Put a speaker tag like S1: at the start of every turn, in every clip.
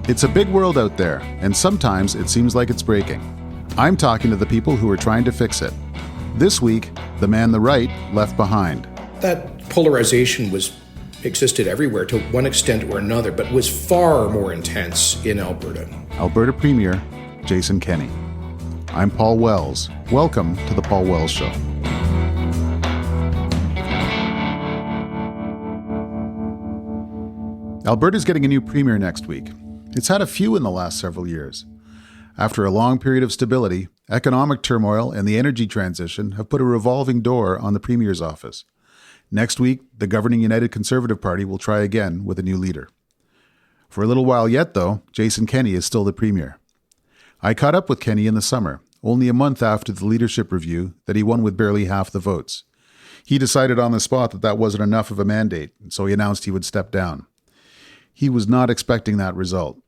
S1: It's a big world out there, and sometimes it seems like it's breaking. I'm talking to the people who are trying to fix it. This week, the man the right left behind.
S2: That polarization existed everywhere to one extent or another, but was far more intense in Alberta.
S1: Alberta Premier Jason Kenney. I'm Paul Wells. Welcome to The Paul Wells Show. Alberta's getting a new premier next week. It's had a few in the last several years. After a long period of stability, economic turmoil and the energy transition have put a revolving door on the premier's office. Next week, the governing United Conservative Party will try again with a new leader. For a little while yet, though, Jason Kenney is still the premier. I caught up with Kenney in the summer, only a month after the leadership review that he won with barely half the votes. He decided on the spot that that wasn't enough of a mandate, so he announced he would step down. He was not expecting that result.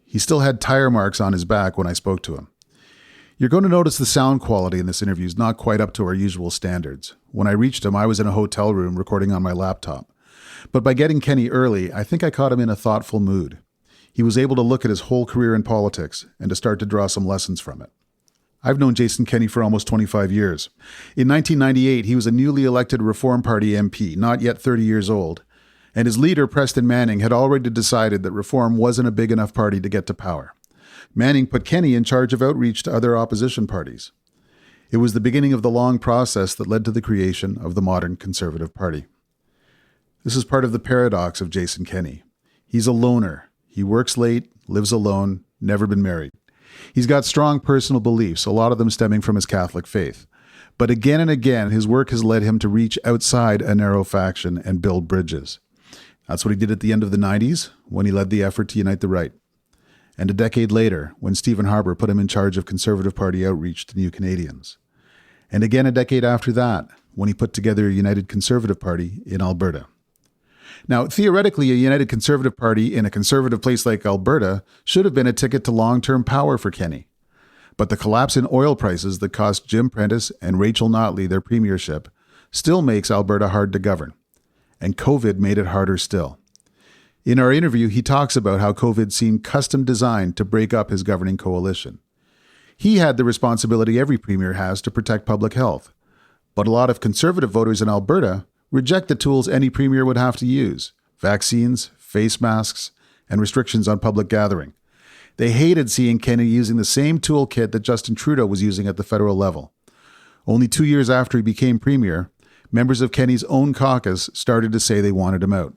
S1: He still had tire marks on his back when I spoke to him. You're going to notice the sound quality in this interview is not quite up to our usual standards. When I reached him, I was in a hotel room recording on my laptop. But by getting Kenney early, I think I caught him in a thoughtful mood. He was able to look at his whole career in politics and to start to draw some lessons from it. I've known Jason Kenney for almost 25 years. In 1998, he was a newly elected Reform Party MP, not yet 30 years old. And his leader, Preston Manning, had already decided that Reform wasn't a big enough party to get to power. Manning put Kenney in charge of outreach to other opposition parties. It was the beginning of the long process that led to the creation of the modern Conservative Party. This is part of the paradox of Jason Kenney. He's a loner. He works late, lives alone, never been married. He's got strong personal beliefs, a lot of them stemming from his Catholic faith. But again and again, his work has led him to reach outside a narrow faction and build bridges. That's what he did at the end of the 90s, when he led the effort to unite the right. And a decade later, when Stephen Harper put him in charge of Conservative Party outreach to New Canadians. And again a decade after that, when he put together a United Conservative Party in Alberta. Now, theoretically, a United Conservative Party in a conservative place like Alberta should have been a ticket to long-term power for Kenney. But the collapse in oil prices that cost Jim Prentice and Rachel Notley their premiership still makes Alberta hard to govern. And COVID made it harder still. In our interview, he talks about how COVID seemed custom designed to break up his governing coalition. He had the responsibility every premier has to protect public health. But a lot of conservative voters in Alberta reject the tools any premier would have to use: vaccines, face masks, and restrictions on public gathering. They hated seeing Kenney using the same toolkit that Justin Trudeau was using at the federal level. Only 2 years after he became premier, members of Kenney's own caucus started to say they wanted him out.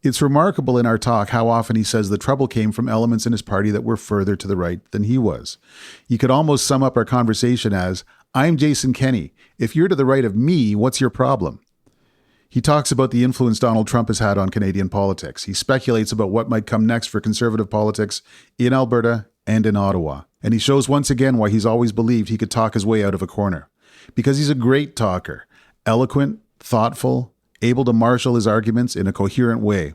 S1: It's remarkable in our talk how often he says the trouble came from elements in his party that were further to the right than he was. You could almost sum up our conversation as, "I'm Jason Kenney. If you're to the right of me, what's your problem?" He talks about the influence Donald Trump has had on Canadian politics. He speculates about what might come next for conservative politics in Alberta and in Ottawa. And he shows once again why he's always believed he could talk his way out of a corner. Because he's a great talker. Eloquent, thoughtful, able to marshal his arguments in a coherent way.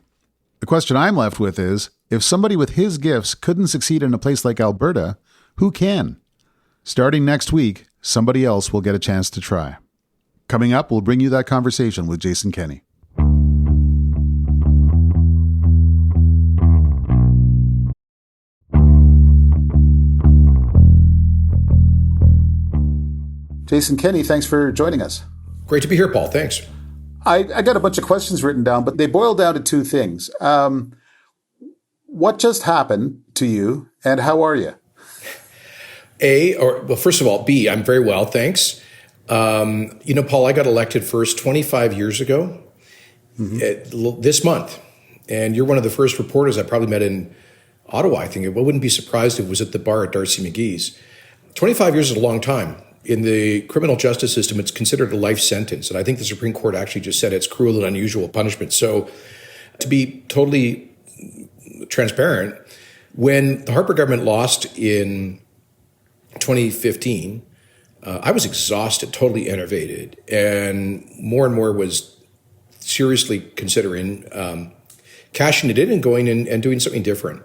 S1: The question I'm left with is, if somebody with his gifts couldn't succeed in a place like Alberta, who can? Starting next week, somebody else will get a chance to try. Coming up, we'll bring you that conversation with Jason Kenney. Jason Kenney, thanks for joining us.
S2: Great to be here, Paul. Thanks.
S1: I got a bunch of questions written down, but they boil down to two things. What just happened to you, and how are you?
S2: First of all, B, I'm very well, thanks. Paul, I got elected first 25 years ago, this month. And you're one of the first reporters I probably met in Ottawa, I think. I wouldn't be surprised if it was at the bar at Darcy McGee's. 25 years is a long time. In the criminal justice system, it's considered a life sentence. And I think the Supreme Court actually just said it's cruel and unusual punishment. So to be totally transparent, when the Harper government lost in 2015, I was exhausted, totally enervated, and more was seriously considering cashing it in and going and doing something different.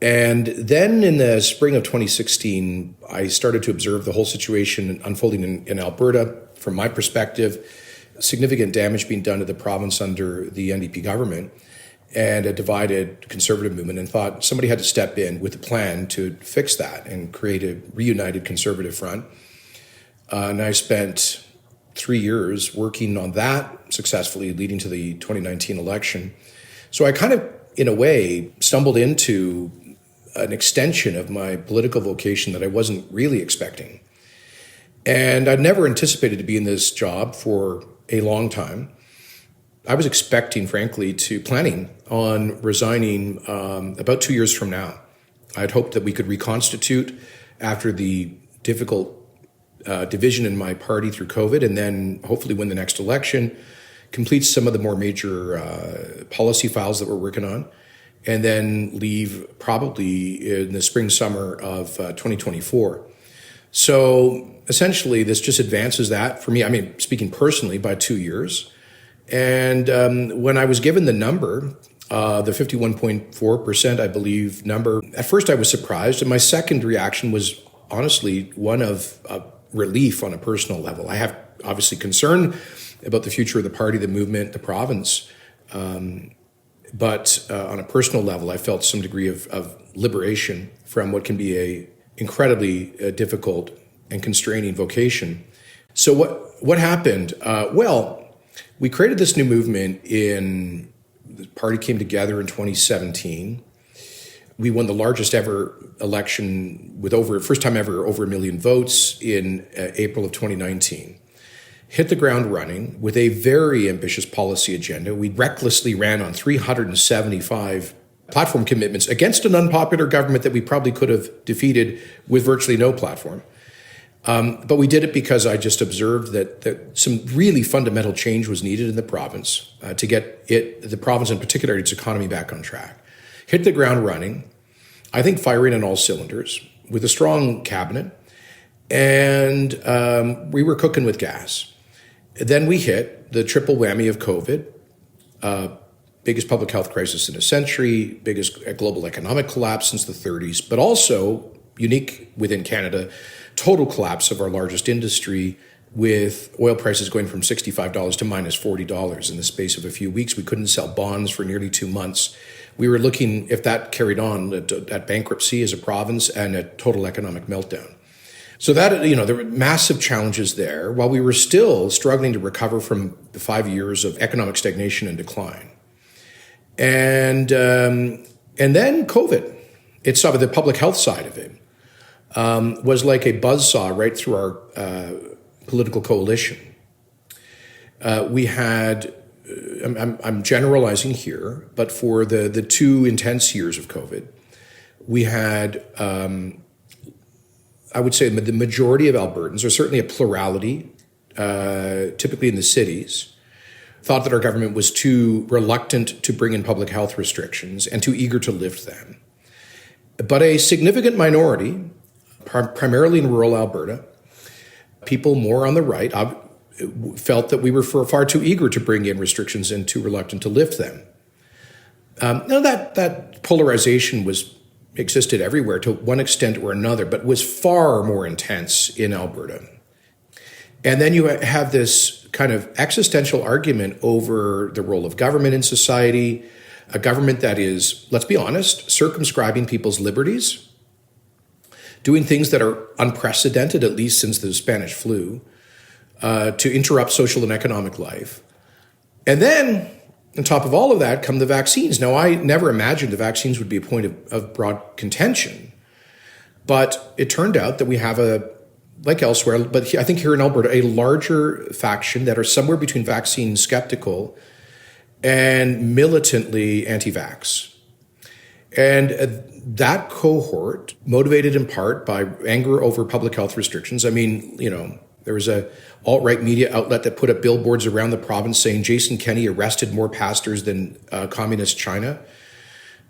S2: And then in the spring of 2016, I started to observe the whole situation unfolding in Alberta. From my perspective, significant damage being done to the province under the NDP government. and a divided conservative movement, and thought somebody had to step in with a plan to fix that and create a reunited conservative front. And I spent 3 years working on that successfully, leading to the 2019 election. So I kind of, in a way, stumbled into an extension of my political vocation that I wasn't really expecting. And I'd never anticipated to be in this job for a long time. I was expecting, frankly, planning on resigning about 2 years from now. I'd hoped that we could reconstitute after the difficult division in my party through COVID, and then hopefully win the next election, complete some of the more major policy files that we're working on, and then leave probably in the spring, summer of 2024. So essentially, this just advances that for me, I mean, speaking personally, by 2 years. And when I was given the number, the 51.4%, I believe, number, at first I was surprised. And my second reaction was honestly one of relief on a personal level. I have obviously concern about the future of the party, the movement, the province. But on a personal level, I felt some degree of liberation from what can be a incredibly difficult and constraining vocation. So what happened? Well, we created this new movement the party came together in 2017. We won the largest ever election with first time ever, over 1 million votes in April of 2019. Hit the ground running with a very ambitious policy agenda. We recklessly ran on 375 platform commitments against an unpopular government that we probably could have defeated with virtually no platform. But we did it because I just observed that some really fundamental change was needed in the province to get the province in particular, its economy back on track. Hit the ground running, I think firing on all cylinders with a strong cabinet, and we were cooking with gas. Then we hit the triple whammy of COVID, biggest public health crisis in a century, biggest global economic collapse since the 30s, but also unique within Canada, total collapse of our largest industry, with oil prices going from $65 to minus $40 in the space of a few weeks. We couldn't sell bonds for nearly 2 months. We were looking, if that carried on, at bankruptcy as a province and a total economic meltdown. So that, there were massive challenges there, while we were still struggling to recover from the 5 years of economic stagnation and decline. And then COVID, the public health side of it, was like a buzzsaw right through our political coalition. We had, I'm generalizing here, but for the 2 intense years of COVID, we had, I would say the majority of Albertans, or certainly a plurality, typically in the cities, thought that our government was too reluctant to bring in public health restrictions and too eager to lift them. But a significant minority, primarily in rural Alberta, people more on the right, felt that we were far too eager to bring in restrictions and too reluctant to lift them. Now that polarization existed everywhere to one extent or another, but was far more intense in Alberta. And then you have this kind of existential argument over the role of government in society, a government that is, let's be honest, circumscribing people's liberties, doing things that are unprecedented, at least since the Spanish flu, to interrupt social and economic life. And then, on top of all of that, come the vaccines. Now, I never imagined the vaccines would be a point of broad contention, but it turned out that we have like elsewhere, but I think here in Alberta, a larger faction that are somewhere between vaccine skeptical and militantly anti-vax. And that cohort, motivated in part by anger over public health restrictions. I mean, there was a alt-right media outlet that put up billboards around the province saying Jason Kenney arrested more pastors than communist China,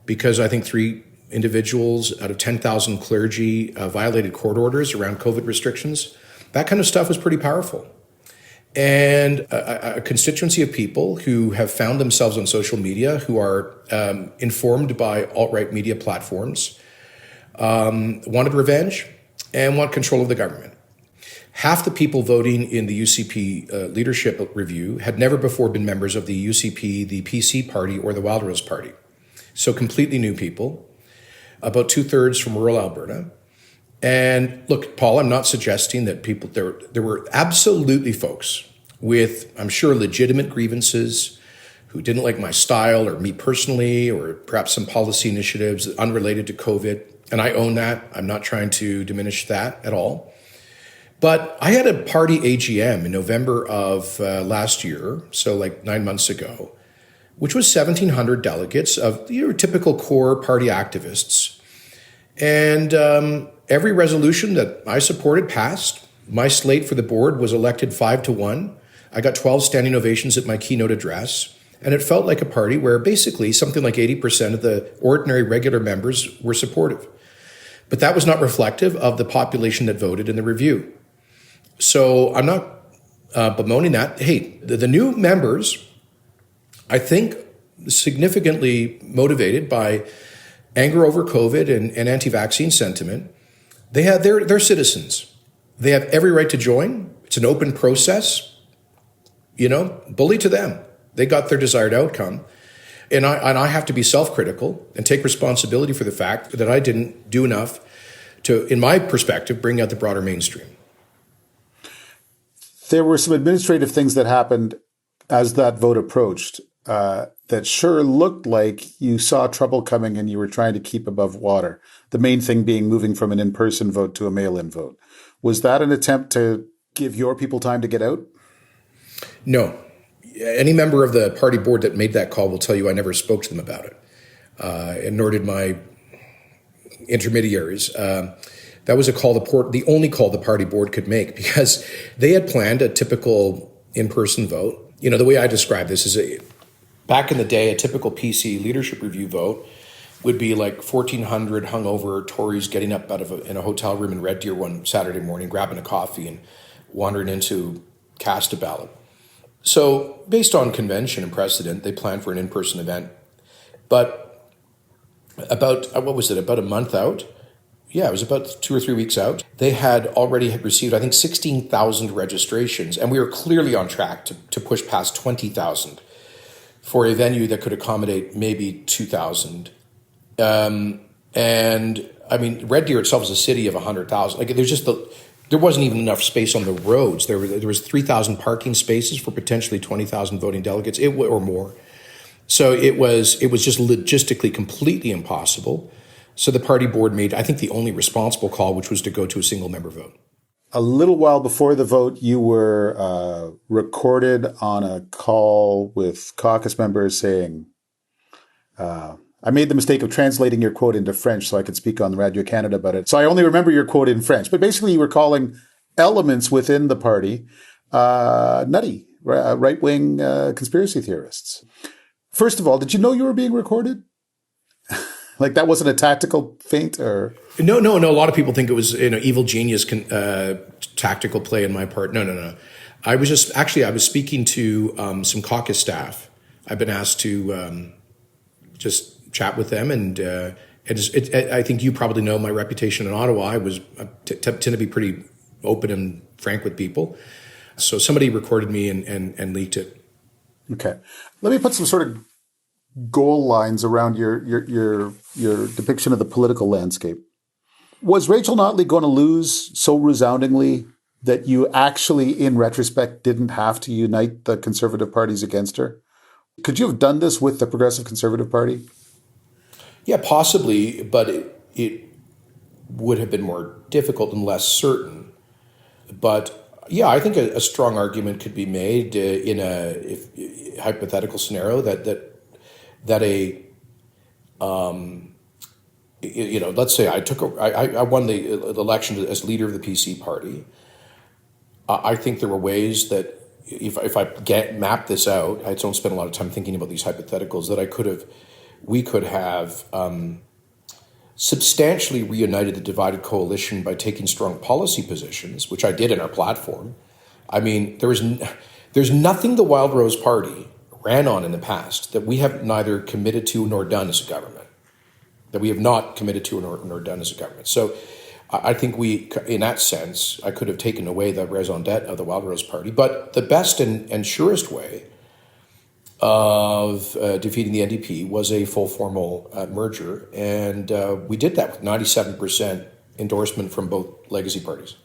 S2: because I think 3 individuals out of 10,000 clergy violated court orders around COVID restrictions. That kind of stuff was pretty powerful. And a constituency of people who have found themselves on social media, who are informed by alt-right media platforms, wanted revenge and want control of the government. half the people voting in the UCP leadership review had never before been members of the UCP, the PC party, or the Wildrose party. So completely new people, about 2/3 from rural Alberta. And look, Paul, I'm not suggesting that people, there were absolutely folks with, I'm sure, legitimate grievances who didn't like my style or me personally, or perhaps some policy initiatives unrelated to COVID. And I own that. I'm not trying to diminish that at all. But I had a party AGM in November of last year, so like 9 months ago, which was 1,700 delegates of your typical core party activists. And every resolution that I supported passed. My slate for the board was elected 5-1. I got 12 standing ovations at my keynote address. And it felt like a party where basically something like 80% of the ordinary regular members were supportive. But that was not reflective of the population that voted in the review. So I'm not bemoaning that. Hey, the new members, I think, significantly motivated by anger over COVID and anti-vaccine sentiment, they're citizens. They have every right to join. It's an open process. Bully to them. They got their desired outcome. And I have to be self-critical and take responsibility for the fact that I didn't do enough to, in my perspective, bring out the broader mainstream.
S1: There were some administrative things that happened as that vote approached that sure looked like you saw trouble coming and you were trying to keep above water. The main thing being moving from an in-person vote to a mail-in vote. Was that an attempt to give your people time to get out? No. Any member of the party board that made that call will tell you I never spoke to them about it, and nor did my intermediaries. That was the only call the party board could make, because they had planned a typical in-person vote. The way I describe this is back in the day, a typical PC leadership review vote would be like 1,400 hungover Tories getting up in a hotel room in Red Deer one Saturday morning, grabbing a coffee and wandering in to cast a ballot. So based on convention and precedent, they planned for an in-person event. But about a month out? Yeah, it was about 2 or 3 weeks out. They had already received, I think, 16,000 registrations, and we were clearly on track to push past 20,000 for a venue that could accommodate maybe 2,000. And I mean, Red Deer itself is a city of 100,000. Like, there wasn't even enough space on the roads. There was 3,000 parking spaces for potentially 20,000 voting delegates, or more. So it was just logistically completely impossible. So the party board made, I think, the only responsible call, which was to go to a single member vote. A little while before the vote, you were recorded on a call with caucus members saying, I made the mistake of translating your quote into French so I could speak on Radio Canada about it. So I only remember your quote in French. But basically, you were calling elements within the party nutty, right-wing conspiracy theorists. First of all, did you know you were being recorded? Like, that wasn't a tactical feint, or? No. A lot of people think it was evil genius tactical play on my part. No. I was speaking to some caucus staff. I've been asked to just chat with them, and I think you probably know my reputation in Ottawa. I tend to be pretty open and frank with people. So somebody recorded me and leaked it. Okay, let me put some sort of goal lines around your depiction of the political landscape. Was Rachel Notley going to lose so resoundingly that you actually, in retrospect, didn't have to unite the Conservative parties against her? Could you have done this with the Progressive Conservative Party? Yeah, possibly, but it would have been more difficult and less certain. But yeah, I think a strong argument could be made in a hypothetical scenario that let's say I won the election as leader of the PC party. I think there were ways that if I map this out, I don't spend a lot of time thinking about these hypotheticals, that we could have substantially reunited the divided coalition by taking strong policy positions, which I did in our platform. I mean, there's nothing the Wildrose Party ran on in the past that we have neither committed to nor done as a government, that we have not committed to nor done as a government. So
S2: I think we, in that sense, I could have taken away the raison d'etre of the Wild Rose Party. But the best and surest way of defeating the NDP was a full formal merger. And we did that with 97% endorsement from both legacy parties.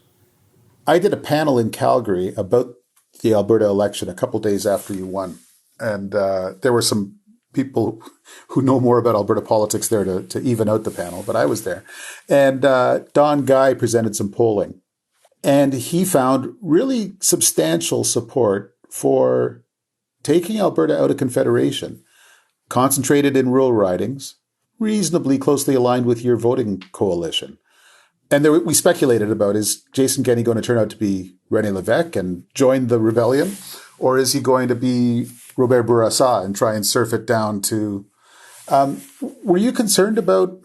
S1: I did a panel in Calgary about the Alberta election a couple days after you won. And there were some people who know more about Alberta politics there to even out the panel, but I was there. And Don Guy presented some polling. And he found really substantial support for taking Alberta out of Confederation, concentrated in rural ridings, reasonably closely aligned with your voting coalition. And there, we speculated about, is Jason Kenney going to turn out to be René Lévesque and join the rebellion? Or is he going to be Robert Bourassa and try and surf it down to... were you concerned about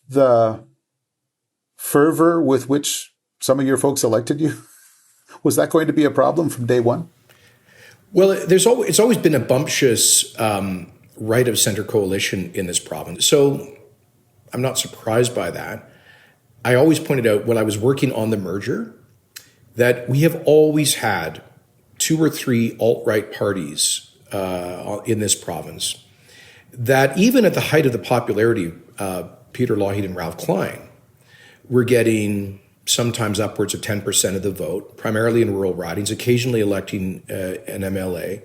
S1: the fervor with which some of your folks elected you? Was that going to be a problem from day one?
S2: Well, it's always been a bumptious right-of-center coalition in this province. So I'm not surprised by that. I always pointed out when I was working on the merger that we have always had 2 or 3 alt-right parties in this province that even at the height of the popularity of Peter Lougheed and Ralph Klein were getting sometimes upwards of 10% of the vote, primarily in rural ridings, occasionally electing an MLA.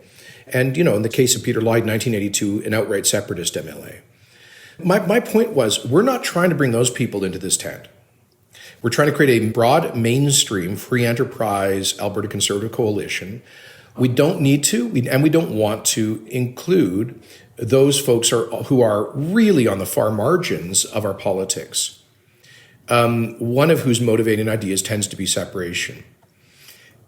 S2: And, in the case of Peter Lougheed, 1982, an outright separatist MLA. My point was, we're not trying to bring those people into this tent. We're trying to create a broad, mainstream, free enterprise Alberta Conservative Coalition. We don't need to, and we don't want to include those folks who are really on the far margins of our politics. One of whose motivating ideas tends to be separation.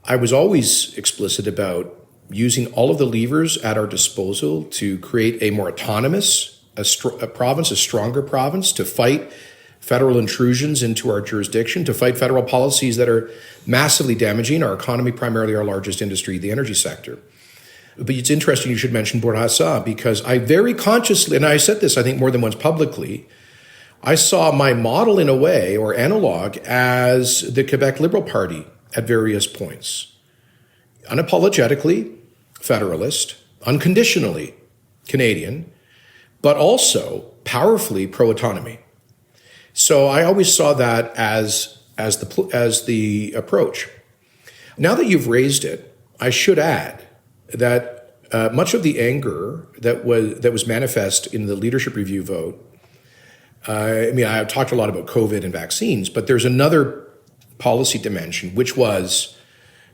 S2: I was always explicit about using all of the levers at our disposal to create a more autonomous, a province, a stronger province, to fight federal intrusions into our jurisdiction, to fight federal policies that are massively damaging our economy, primarily our largest industry, the energy sector. But it's interesting you should mention Bourassa, because I very consciously, and I said this I think more than once publicly, I saw my model in a way, or analog, as the Quebec Liberal Party at various points. Unapologetically Federalist, unconditionally Canadian, but also powerfully pro-autonomy. So I always saw that as the approach. Now that you've raised it, I should add that much of the anger that was manifest in the leadership review vote. I talked a lot about COVID and vaccines, but there's another policy dimension, which was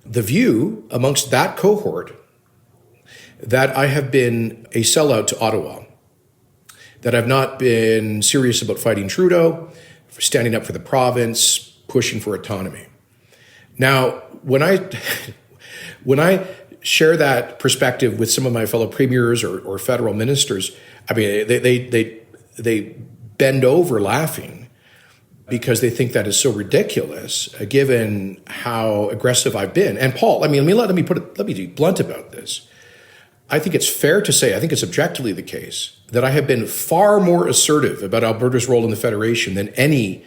S2: the view amongst that cohort that I have been a sellout to Ottawa, that I've not been serious about fighting Trudeau, for standing up for the province, pushing for autonomy. Now, when I share that perspective with some of my fellow premiers or federal ministers, they bend over laughing because they think that is so ridiculous, given how aggressive I've been. And Paul, let me be blunt about this. I think it's fair to say, I think it's objectively the case, that I have been far more assertive about Alberta's role in the Federation than any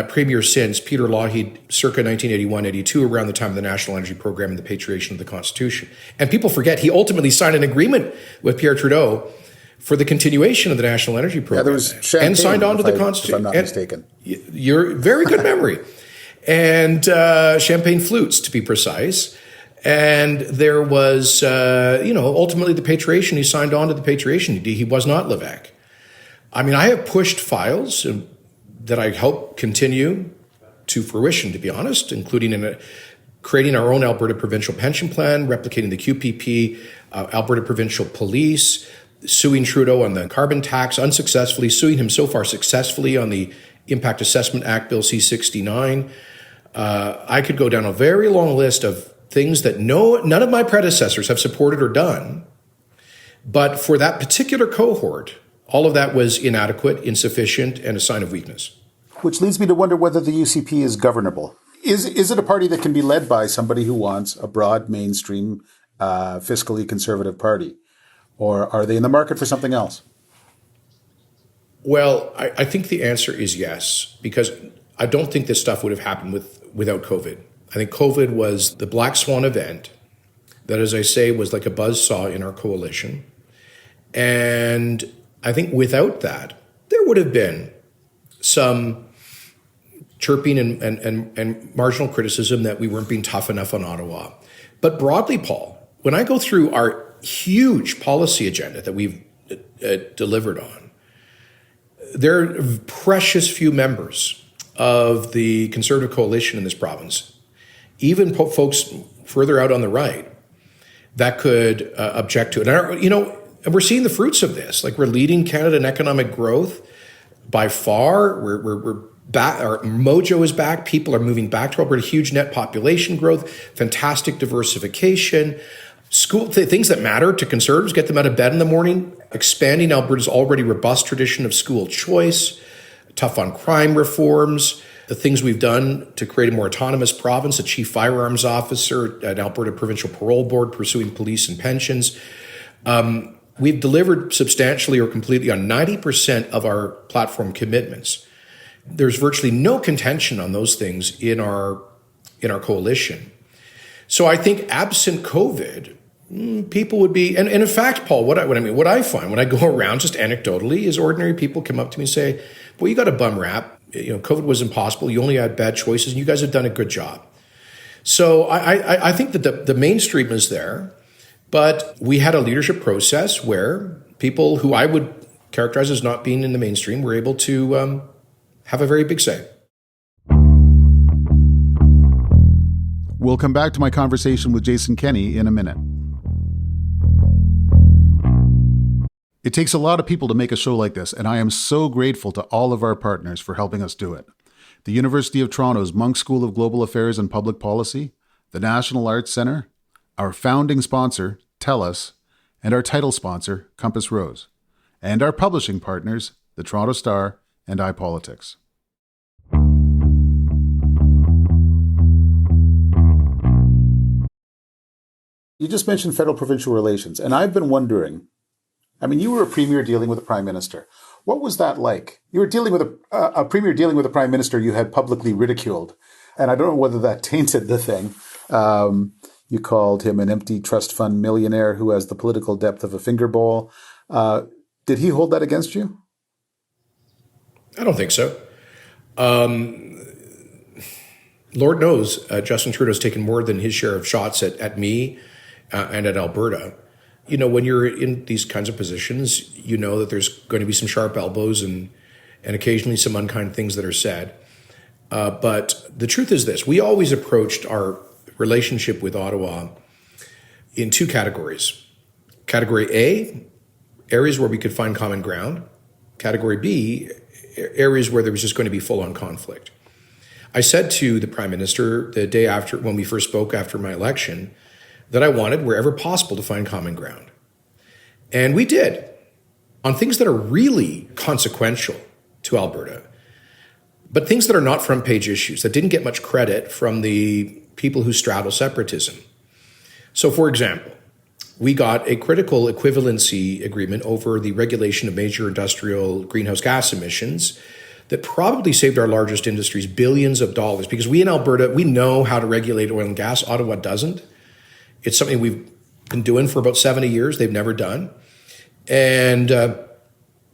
S2: premier since Peter Lougheed circa 1981-82, around the time of the National Energy Program and the patriation of the Constitution. And people forget he ultimately signed an agreement with Pierre Trudeau for the continuation of the National Energy Program.
S1: Yeah, there was champagne,
S2: and signed on to the Constitution.
S1: If I'm not mistaken.
S2: You're very good memory. And champagne flutes, to be precise. And there was, ultimately the patriation. He signed on to the patriation. He was not Lévesque. I have pushed files that I hope continue to fruition, to be honest, including creating our own Alberta provincial pension plan, replicating the QPP, Alberta provincial police, suing Trudeau on the carbon tax unsuccessfully, suing him so far successfully on the Impact Assessment Act, Bill C-69. I could go down a very long list of things that none of my predecessors have supported or done. But for that particular cohort, all of that was inadequate, insufficient, and a sign of weakness.
S1: Which leads me to wonder whether the UCP is governable. Is it a party that can be led by somebody who wants a broad, mainstream, fiscally conservative party? Or are they in the market for something else?
S2: Well, I think the answer is yes, because I don't think this stuff would have happened without COVID. I think COVID was the black swan event that, as I say, was like a buzzsaw in our coalition. And I think without that, there would have been some chirping and marginal criticism that we weren't being tough enough on Ottawa. But broadly, Paul, when I go through our huge policy agenda that we've delivered on, there are precious few members of the Conservative coalition in this province, even folks further out on the right, that could object to it. And we're seeing the fruits of this. Like, we're leading Canada in economic growth by far. We're back. Our mojo is back. People are moving back to Alberta. Huge net population growth, fantastic diversification, school things that matter to Conservatives. Get them out of bed in the morning. Expanding Alberta's already robust tradition of school choice. Tough on crime reforms. The things we've done to create a more autonomous province. A chief firearms officer, an Alberta Provincial Parole Board pursuing police and pensions. We've delivered substantially or completely on 90% of our platform commitments. There's virtually no contention on those things in our coalition. So I think absent COVID, people would be, and in fact, Paul, what I find when I go around just anecdotally is ordinary people come up to me and say, well, you got a bum rap. COVID was impossible. You only had bad choices, and you guys have done a good job. So I think that the mainstream is there. But we had a leadership process where people who I would characterize as not being in the mainstream were able to have a very big say.
S1: We'll come back to my conversation with Jason Kenney in a minute. It takes a lot of people to make a show like this, and I am so grateful to all of our partners for helping us do it. The University of Toronto's Munk School of Global Affairs and Public Policy, the National Arts Centre, our founding sponsor, TELUS, and our title sponsor, Compass Rose, and our publishing partners, the Toronto Star and iPolitics. You just mentioned federal-provincial relations, and I've been wondering, you were a premier dealing with a prime minister. What was that like? You were dealing with a premier dealing with a prime minister you had publicly ridiculed, and I don't know whether that tainted the thing. You called him an empty trust fund millionaire who has the political depth of a finger bowl. Did he hold that against you?
S2: I don't think so. Lord knows Justin Trudeau's taken more than his share of shots at me and at Alberta. When you're in these kinds of positions, you know that there's going to be some sharp elbows and occasionally some unkind things that are said. But the truth is this: we always approached our relationship with Ottawa in two categories. Category A, areas where we could find common ground. Category B, areas where there was just going to be full-on conflict. I said to the Prime Minister the day after, when we first spoke after my election, that I wanted, wherever possible, to find common ground. And we did, on things that are really consequential to Alberta, but things that are not front-page issues, that didn't get much credit from the people who straddle separatism. So, for example, we got a critical equivalency agreement over the regulation of major industrial greenhouse gas emissions that probably saved our largest industries billions of dollars, because we in Alberta, we know how to regulate oil and gas. Ottawa doesn't. It's something we've been doing for about 70 years. They've never done. And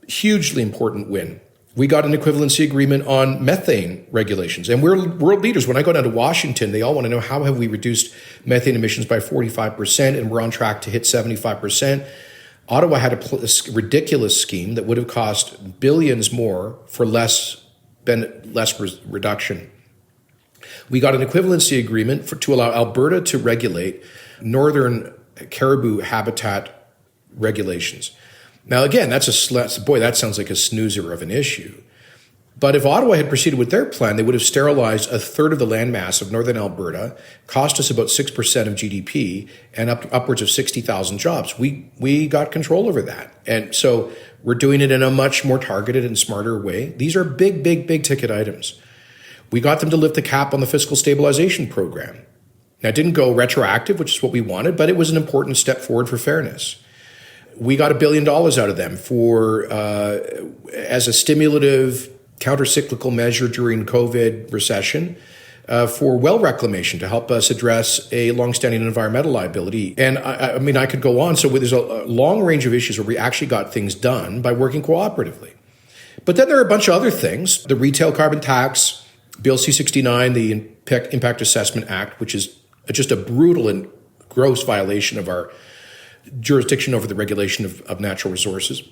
S2: hugely important win. We got an equivalency agreement on methane regulations. And we're world leaders. When I go down to Washington, they all want to know, how have we reduced methane emissions by 45%? And we're on track to hit 75%. Ottawa had a ridiculous scheme that would have cost billions more for less reduction. We got an equivalency agreement to allow Alberta to regulate northern caribou habitat regulations. Now, again, that sounds like a snoozer of an issue. But if Ottawa had proceeded with their plan, they would have sterilized a third of the landmass of northern Alberta, cost us about 6% of GDP, and upwards of 60,000 jobs. We got control over that. And so we're doing it in a much more targeted and smarter way. These are big, big, big ticket items. We got them to lift the cap on the fiscal stabilization program. Now, it didn't go retroactive, which is what we wanted, but it was an important step forward for fairness. We got $1 billion out of them as a stimulative counter-cyclical measure during COVID recession for well reclamation to help us address a longstanding environmental liability. And I mean, I could go on. So there's a long range of issues where we actually got things done by working cooperatively. But then there are a bunch of other things. The retail carbon tax, Bill C-69, the Impact Assessment Act, which is just a brutal and gross violation of our jurisdiction over the regulation of natural resources.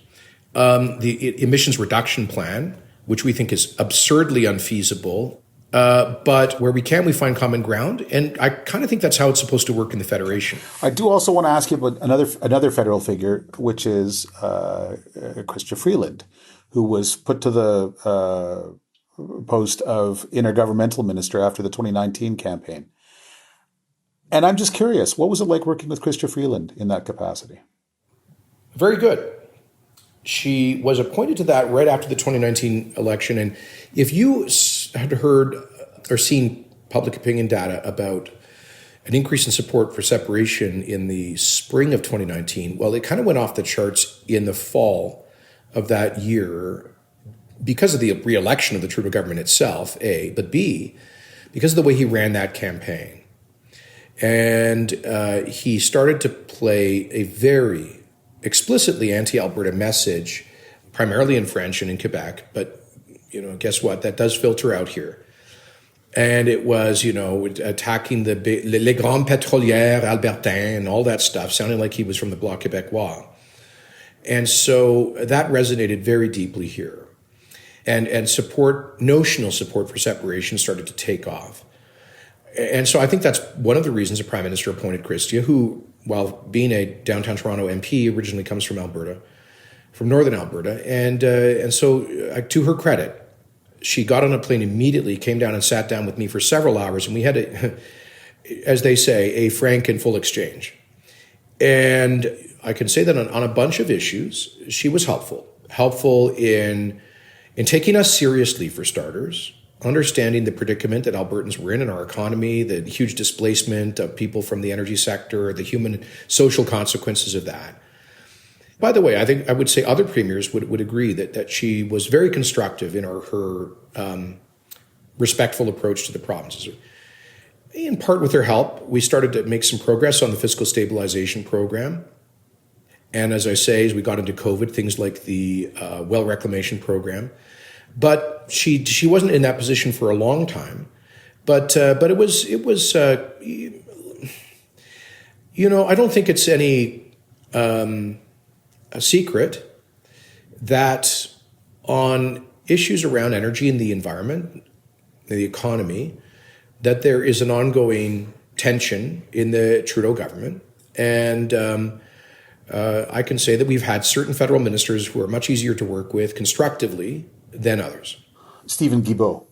S2: The emissions reduction plan, which we think is absurdly unfeasible. But where we can, we find common ground. And I kind of think that's how it's supposed to work in the Federation.
S1: I do also want to ask you about another federal figure, which is Chrystia Freeland, who was put to the post of intergovernmental minister after the 2019 campaign. And I'm just curious, what was it like working with Chrystia Freeland in that capacity?
S2: Very good. She was appointed to that right after the 2019 election. And if you had heard or seen public opinion data about an increase in support for separation in the spring of 2019, well, it kind of went off the charts in the fall of that year because of the re-election of the Trudeau government itself, A, but B, because of the way he ran that campaign. And he started to play a very explicitly anti-Alberta message, primarily in French and in Quebec, but guess what? That does filter out here. And it was, attacking les grands pétrolières albertains and all that stuff, sounding like he was from the Bloc Québécois. And so that resonated very deeply here. And notional support for separation started to take off. And so I think that's one of the reasons the Prime Minister appointed Chrystia, who, while being a downtown Toronto MP, originally comes from Alberta, from northern Alberta. And so to her credit, she got on a plane immediately, came down and sat down with me for several hours, and we had, as they say, a frank and full exchange. And I can say that on a bunch of issues, she was helpful in taking us seriously, for starters, understanding the predicament that Albertans were in our economy, the huge displacement of people from the energy sector, the human social consequences of that. By the way, I think I would say other premiers would agree that she was very constructive in her respectful approach to the provinces. In part with her help, we started to make some progress on the fiscal stabilization program. And as I say, as we got into COVID, things like the well reclamation program. But she wasn't in that position for a long time. But it was I don't think it's any a secret that on issues around energy and the environment, the economy, that there is an ongoing tension in the Trudeau government. And I can say that we've had certain federal ministers who are much easier to work with constructively than others.
S1: Stephen Guilbeault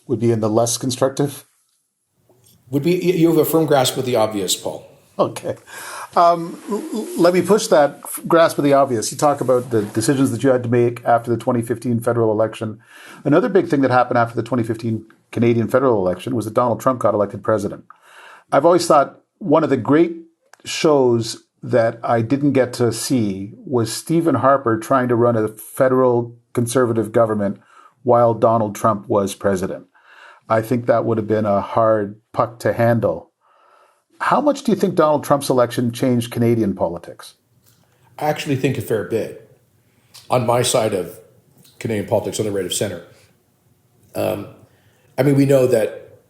S1: would be in the less constructive?
S2: You have a firm grasp of the obvious, Paul.
S1: Okay. Let me push that grasp of the obvious. You talk about the decisions that you had to make after the 2015 federal election. Another big thing that happened after the 2015 Canadian federal election was that Donald Trump got elected president. I've always thought one of the great shows that I didn't get to see was Stephen Harper trying to run a federal conservative government while Donald Trump was president. I think that would have been a hard puck to handle. How much do you think Donald Trump's election changed Canadian politics?
S2: I actually think a fair bit. On my side of Canadian politics, on the right of center. We know that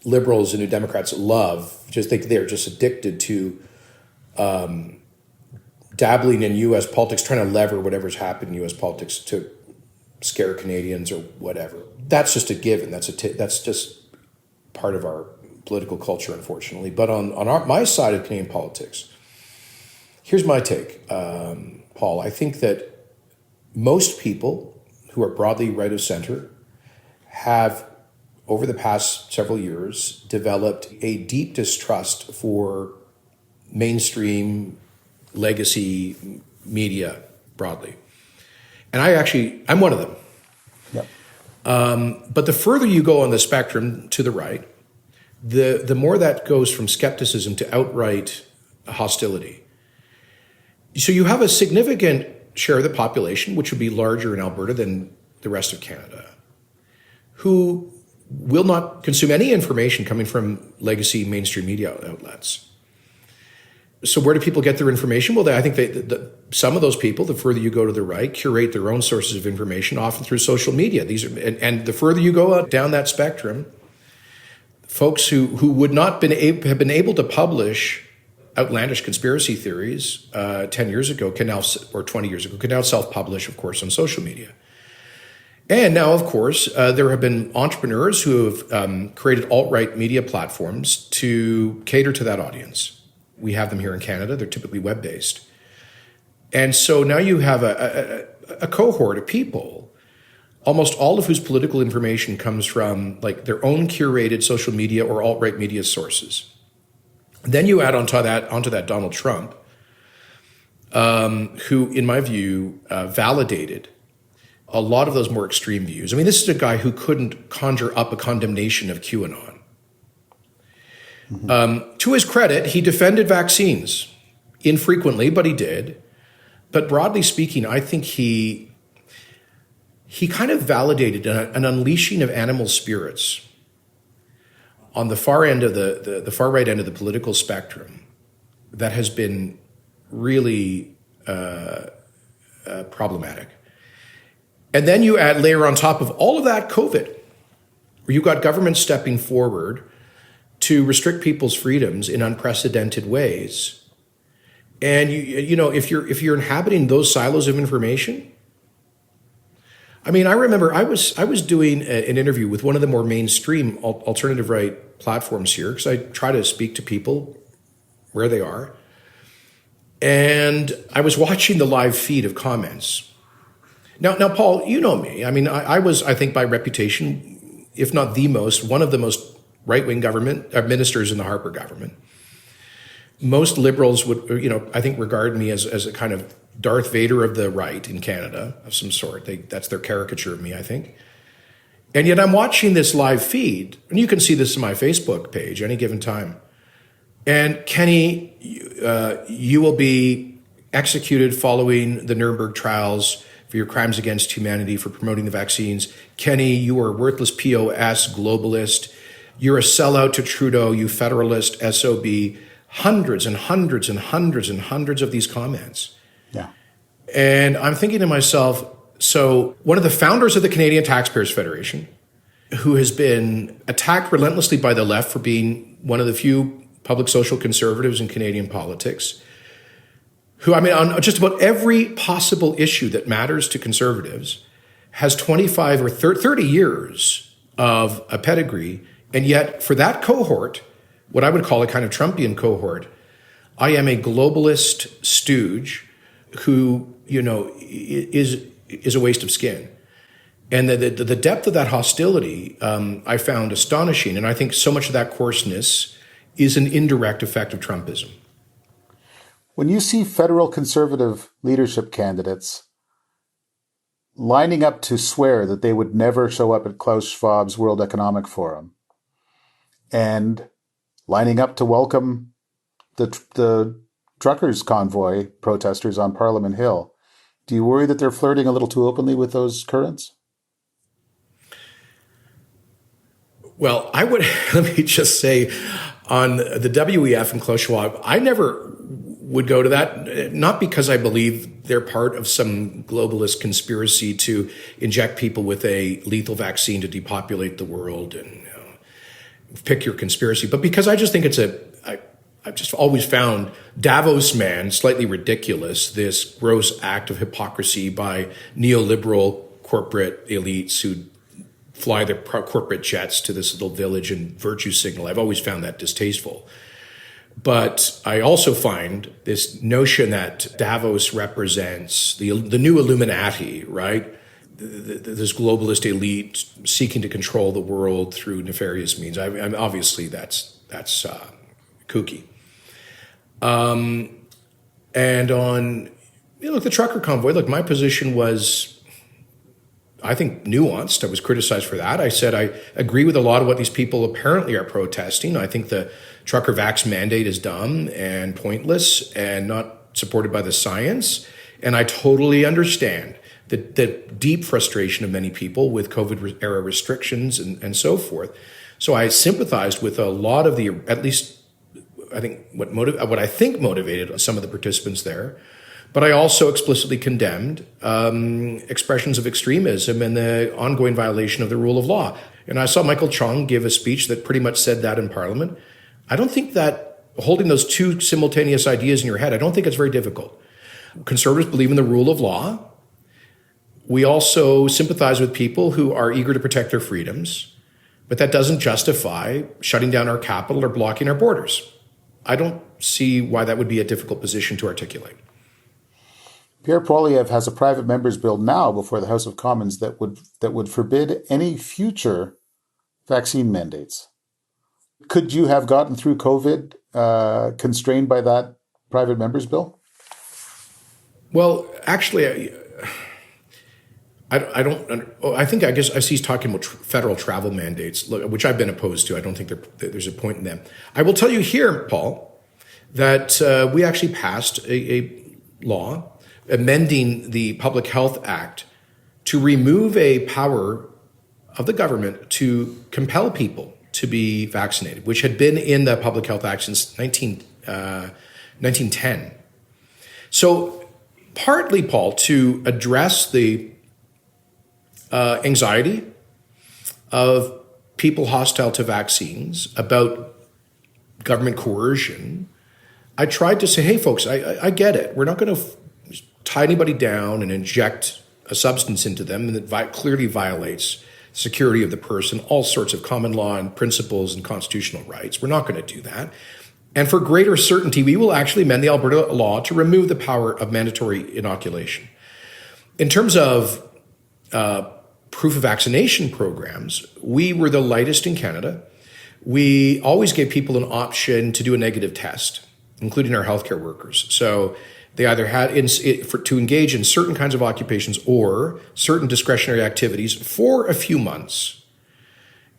S2: liberals and New Democrats they're just addicted to dabbling in U.S. politics, trying to lever whatever's happened in U.S. politics to scare Canadians or whatever. That's just a given. That's just part of our political culture, unfortunately. But on my side of Canadian politics, here's my take, Paul. I think that most people who are broadly right of center have, over the past several years, developed a deep distrust for mainstream legacy media broadly. And I'm one of them.
S1: Yep.
S2: But the further you go on the spectrum to the right, the more that goes from skepticism to outright hostility. So you have a significant share of the population, which would be larger in Alberta than the rest of Canada, who will not consume any information coming from legacy mainstream media outlets. So where do people get their information? Well, I think some of those people, the further you go to the right, curate their own sources of information, often through social media. And the further you go down that spectrum, folks who would not have been able to publish outlandish conspiracy theories 10 years ago or 20 years ago can now self-publish, of course, on social media. And now, of course, there have been entrepreneurs who have created alt-right media platforms to cater to that audience. We have them here in Canada. They're typically web-based. And so now you have a cohort of people, almost all of whose political information comes from like their own curated social media or alt-right media sources. Then you add onto that Donald Trump, who, in my view, validated a lot of those more extreme views. I mean, this is a guy who couldn't conjure up a condemnation of QAnon. To his credit, he defended vaccines infrequently, but he did. But broadly speaking, I think he kind of validated an unleashing of animal spirits on the far end of the far right end of the political spectrum that has been really problematic. And then you layer on top of all of that COVID, where you've got governments stepping forward to restrict people's freedoms in unprecedented ways. And you know, if you're inhabiting those silos of information, I mean, I remember I was doing an interview with one of the more mainstream alternative right platforms here, because I try to speak to people where they are. And I was watching the live feed of comments. Now, Paul, you know me. I mean, I was, I think, by reputation, if not one of the most right-wing government ministers in the Harper government. Most liberals would, I think, regard me as a kind of Darth Vader of the right in Canada of some sort. That's their caricature of me, I think. And yet I'm watching this live feed, and you can see this on my Facebook page any given time. And Kenney, you will be executed following the Nuremberg trials for your crimes against humanity for promoting the vaccines. Kenney, you are a worthless POS globalist. You're a sellout to Trudeau, you federalist SOB. Hundreds and hundreds and hundreds and hundreds of these comments.
S1: Yeah.
S2: And I'm thinking to myself, so one of the founders of the Canadian Taxpayers Federation, who has been attacked relentlessly by the left for being one of the few public social conservatives in Canadian politics, who, I mean, on just about every possible issue that matters to conservatives, has 25 or 30 years of a pedigree. And yet for that cohort, what I would call a kind of Trumpian cohort, I am a globalist stooge who, is a waste of skin. And the depth of that hostility I found astonishing. And I think so much of that coarseness is an indirect effect of Trumpism.
S1: When you see federal conservative leadership candidates lining up to swear that they would never show up at Klaus Schwab's World Economic Forum and lining up to welcome the truckers' convoy protesters on Parliament Hill, do you worry that they're flirting a little too openly with those currents?
S2: Well, I would, let me just say, on the WEF and Klaus Schwab, I never would go to that, not because I believe they're part of some globalist conspiracy to inject people with a lethal vaccine to depopulate the world and pick your conspiracy, but because I just think I've just always found Davos man slightly ridiculous, this gross act of hypocrisy by neoliberal corporate elites who fly their corporate jets to this little village and virtue signal. I've always found that distasteful. But I also find this notion that Davos represents the new Illuminati, right? This globalist elite seeking to control the world through nefarious means. I'm obviously that's kooky. And on the trucker convoy, my position was, I think, nuanced. I was criticized for that. I said I agree with a lot of what these people apparently are protesting. I think the trucker vax mandate is dumb and pointless and not supported by the science. And I totally understand the deep frustration of many people with COVID-era restrictions and so forth. So I sympathized with a lot of the, at least I think what I think motivated some of the participants there. But I also explicitly condemned expressions of extremism and the ongoing violation of the rule of law. And I saw Michael Chong give a speech that pretty much said that in Parliament. I don't think that holding those two simultaneous ideas in your head, I don't think it's very difficult. Conservatives believe in the rule of law. We also sympathize with people who are eager to protect their freedoms, but that doesn't justify shutting down our capital or blocking our borders. I don't see why that would be a difficult position to articulate.
S1: Pierre Poilievre has a private member's bill now before the House of Commons that would forbid any future vaccine mandates. Could you have gotten through COVID constrained by that private member's bill?
S2: Well, actually, I guess he's talking about federal travel mandates, which I've been opposed to. I don't think there's a point in them. I will tell you here, Paul, that we actually passed a law amending the Public Health Act to remove a power of the government to compel people to be vaccinated, which had been in the Public Health Act since 1910. So partly, Paul, to address the anxiety of people hostile to vaccines about government coercion, I tried to say, hey, folks, I get it. We're not going to tie anybody down and inject a substance into them that clearly violates security of the person, all sorts of common law and principles and constitutional rights. We're not going to do that. And for greater certainty, we will actually amend the Alberta law to remove the power of mandatory inoculation. In terms of proof of vaccination programs, we were the lightest in Canada. We always gave people an option to do a negative test, including our healthcare workers. So they either had to engage in certain kinds of occupations or certain discretionary activities for a few months.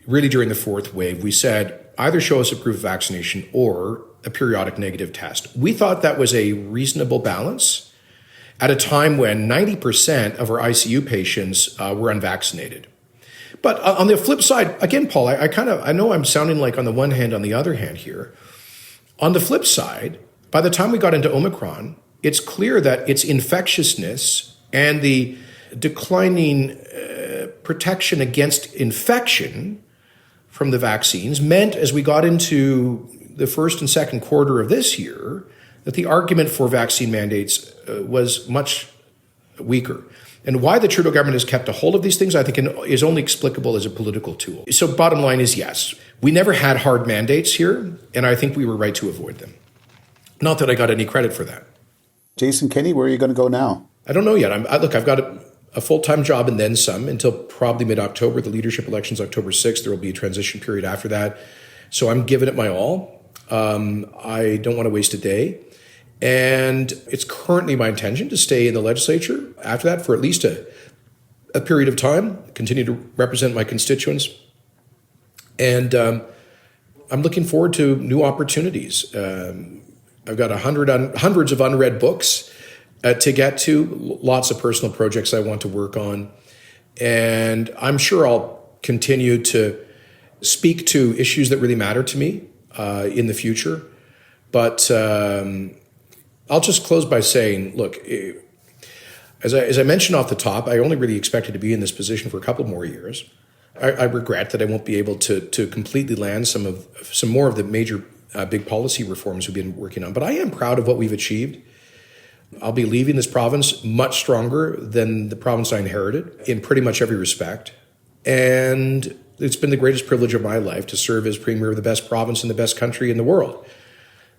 S2: Really, during the fourth wave, we said either show us a proof of vaccination or a periodic negative test. We thought that was a reasonable balance at a time when 90% of our ICU patients were unvaccinated. But on the flip side, again, Paul, I know I'm sounding like on the one hand, on the other hand here. On the flip side, by the time we got into Omicron, it's clear that its infectiousness and the declining protection against infection from the vaccines meant, as we got into the first and second quarter of this year, that the argument for vaccine mandates was much weaker. And why the Trudeau government has kept a hold of these things, I think, is only explicable as a political tool. So bottom line is yes, we never had hard mandates here, and I think we were right to avoid them. Not that I got any credit for that.
S1: Jason Kenney, where are you going to go now?
S2: I don't know yet. I've got a full-time job and then some until probably mid-October. The leadership election's October 6th. There will be a transition period after that. So I'm giving it my all. I don't want to waste a day. And it's currently my intention to stay in the legislature after that for at least a period of time, continue to represent my constituents. And I'm looking forward to new opportunities. I've got hundreds of unread books to get to, lots of personal projects I want to work on. And I'm sure I'll continue to speak to issues that really matter to me in the future. But I'll just close by saying, look, as I mentioned off the top, I only really expected to be in this position for a couple more years. I regret that I won't be able to completely land some more of the major big policy reforms we've been working on. But I am proud of what we've achieved. I'll be leaving this province much stronger than the province I inherited in pretty much every respect. And it's been the greatest privilege of my life to serve as premier of the best province in the best country in the world.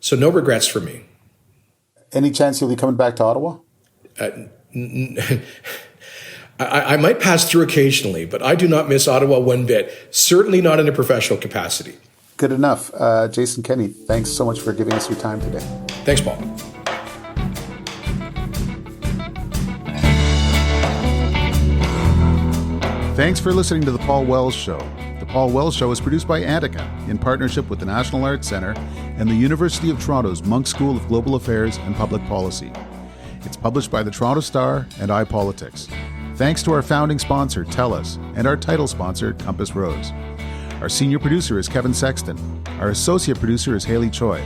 S2: So no regrets for me.
S1: Any chance you'll be coming back to Ottawa?
S2: I might pass through occasionally, but I do not miss Ottawa one bit. Certainly not in a professional capacity.
S1: Good enough. Jason Kenney, thanks so much for giving us your time today.
S2: Thanks, Paul.
S1: Thanks for listening to The Paul Wells Show. The Paul Wells Show is produced by Antica in partnership with the National Arts Centre and the University of Toronto's Monk School of Global Affairs and Public Policy. It's published by the Toronto Star and iPolitics. Thanks to our founding sponsor, TELUS, and our title sponsor, Compass Rose. Our senior producer is Kevin Sexton. Our associate producer is Haley Choi.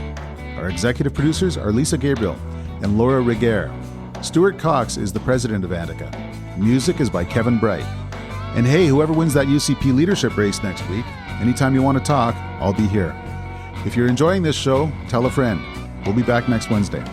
S1: Our executive producers are Lisa Gabriel and Laura Reguer. Stuart Cox is the president of Antica. Music is by Kevin Bright. And hey, whoever wins that UCP leadership race next week, anytime you want to talk, I'll be here. If you're enjoying this show, tell a friend. We'll be back next Wednesday.